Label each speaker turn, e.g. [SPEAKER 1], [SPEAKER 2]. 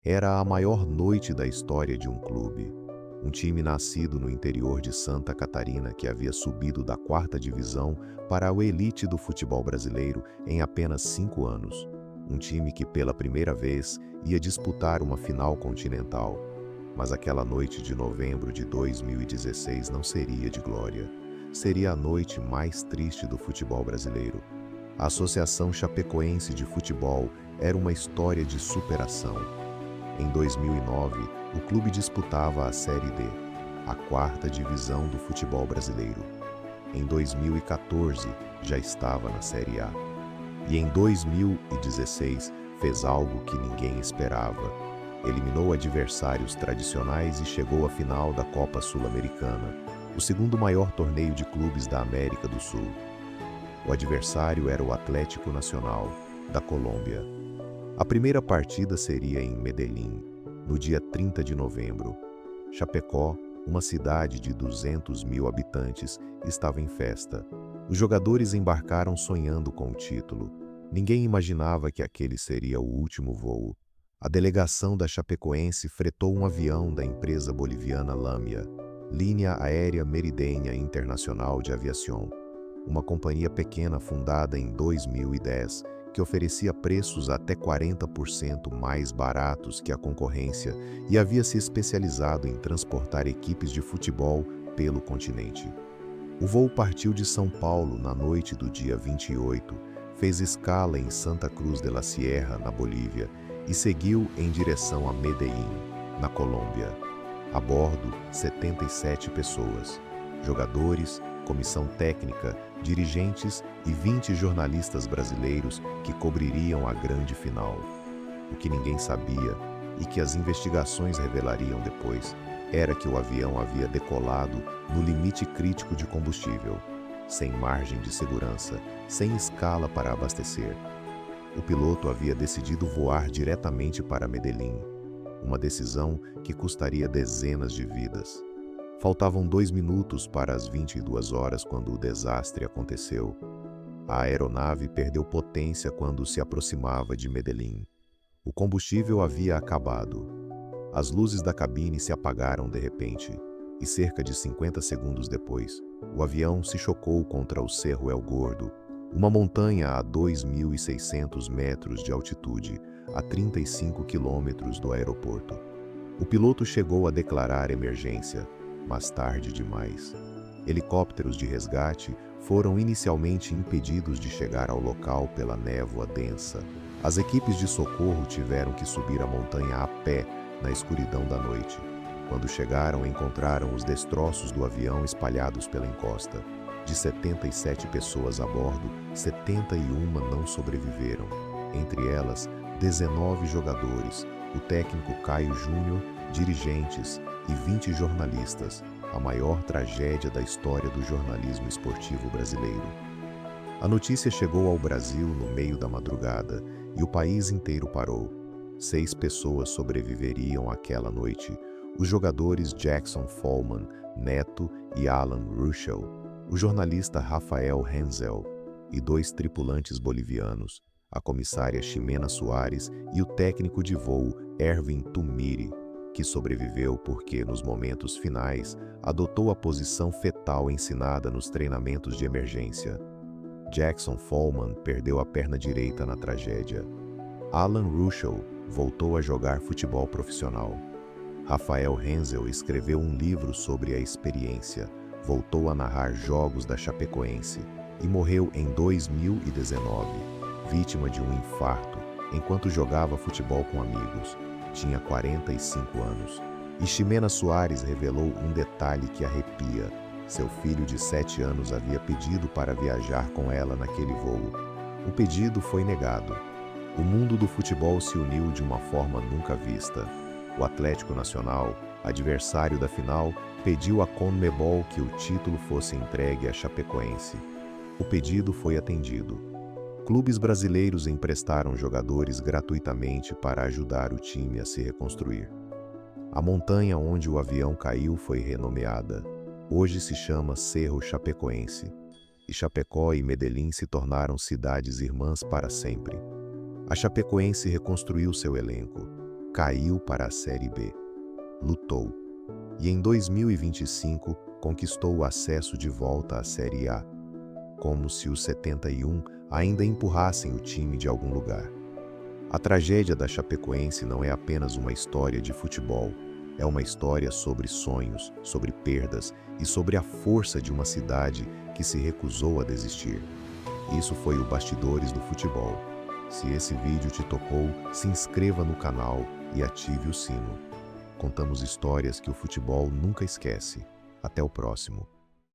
[SPEAKER 1] Era a maior noite da história de um clube. Um time nascido no interior de Santa Catarina que havia subido da quarta divisão para a elite do futebol brasileiro em apenas 5 anos. Um time que pela primeira vez ia disputar uma final continental. Mas aquela noite de novembro de 2016 não seria de glória. Seria a noite mais triste do futebol brasileiro. A Associação Chapecoense de Futebol era uma história de superação. Em 2009, o clube disputava a Série D, a quarta divisão do futebol brasileiro. Em 2014, já estava na Série A. E em 2016, fez algo que ninguém esperava. Eliminou adversários tradicionais e chegou à final da Copa Sul-Americana, o segundo maior torneio de clubes da América do Sul. O adversário era o Atlético Nacional, da Colômbia. A primeira partida seria em Medellín, no dia 30 de novembro. Chapecó, uma cidade de 200 mil habitantes, estava em festa. Os jogadores embarcaram sonhando com o título. Ninguém imaginava que aquele seria o último voo. A delegação da Chapecoense fretou um avião da empresa boliviana Lamia, Linha Aérea Merideña Internacional de Aviación, uma companhia pequena fundada em 2010, que oferecia preços até 40% mais baratos que a concorrência e havia se especializado em transportar equipes de futebol pelo continente. O voo partiu de São Paulo na noite do dia 28, fez escala em Santa Cruz de la Sierra, na Bolívia, e seguiu em direção a Medellín, na Colômbia. A bordo, 77 pessoas, jogadores, comissão técnica, dirigentes e 20 jornalistas brasileiros que cobririam a grande final. O que ninguém sabia, e que as investigações revelariam depois, era que o avião havia decolado no limite crítico de combustível, sem margem de segurança, sem escala para abastecer. O piloto havia decidido voar diretamente para Medellín, uma decisão que custaria dezenas de vidas. Faltavam 2 minutos para as 22 horas quando o desastre aconteceu. A aeronave perdeu potência quando se aproximava de Medellín. O combustível havia acabado. As luzes da cabine se apagaram de repente, e cerca de 50 segundos depois, o avião se chocou contra o Cerro El Gordo, uma montanha a 2.600 metros de altitude, a 35 quilômetros do aeroporto. O piloto chegou a declarar emergência, mas tarde demais. Helicópteros de resgate foram inicialmente impedidos de chegar ao local pela névoa densa. As equipes de socorro tiveram que subir a montanha a pé na escuridão da noite. Quando chegaram, encontraram os destroços do avião espalhados pela encosta. De 77 pessoas a bordo, 71 não sobreviveram. Entre elas, 19 jogadores, o técnico Caio Júnior, dirigentes e 20 jornalistas, a maior tragédia da história do jornalismo esportivo brasileiro. A notícia chegou ao Brasil no meio da madrugada e o país inteiro parou. 6 pessoas sobreviveriam àquela noite: os jogadores Jackson Follman, Neto e Alan Ruschel, o jornalista Rafael Henzel e 2 tripulantes bolivianos, a comissária Ximena Soares e o técnico de voo Erwin Tumiri, que sobreviveu porque, nos momentos finais, adotou a posição fetal ensinada nos treinamentos de emergência. Jackson Follman perdeu a perna direita na tragédia. Alan Ruschel voltou a jogar futebol profissional. Rafael Henzel escreveu um livro sobre a experiência, voltou a narrar jogos da Chapecoense e morreu em 2019, vítima de um infarto, enquanto jogava futebol com amigos. Tinha 45 anos. E Ximena Soares revelou um detalhe que arrepia. Seu filho de 7 anos havia pedido para viajar com ela naquele voo. O pedido foi negado. O mundo do futebol se uniu de uma forma nunca vista. O Atlético Nacional, adversário da final, pediu à CONMEBOL que o título fosse entregue à Chapecoense. O pedido foi atendido. Clubes brasileiros emprestaram jogadores gratuitamente para ajudar o time a se reconstruir. A montanha onde o avião caiu foi renomeada. Hoje se chama Cerro Chapecoense. E Chapecó e Medellín se tornaram cidades irmãs para sempre. A Chapecoense reconstruiu seu elenco. caiu para a Série B. Lutou. E em 2025 conquistou o acesso de volta à Série A, como se os 71 ainda empurrassem o time de algum lugar. A tragédia da Chapecoense não é apenas uma história de futebol, é uma história sobre sonhos, sobre perdas e sobre a força de uma cidade que se recusou a desistir. Isso foi o Bastidores do Futebol. Se esse vídeo te tocou, se inscreva no canal e ative o sino. Contamos histórias que o futebol nunca esquece. Até o próximo.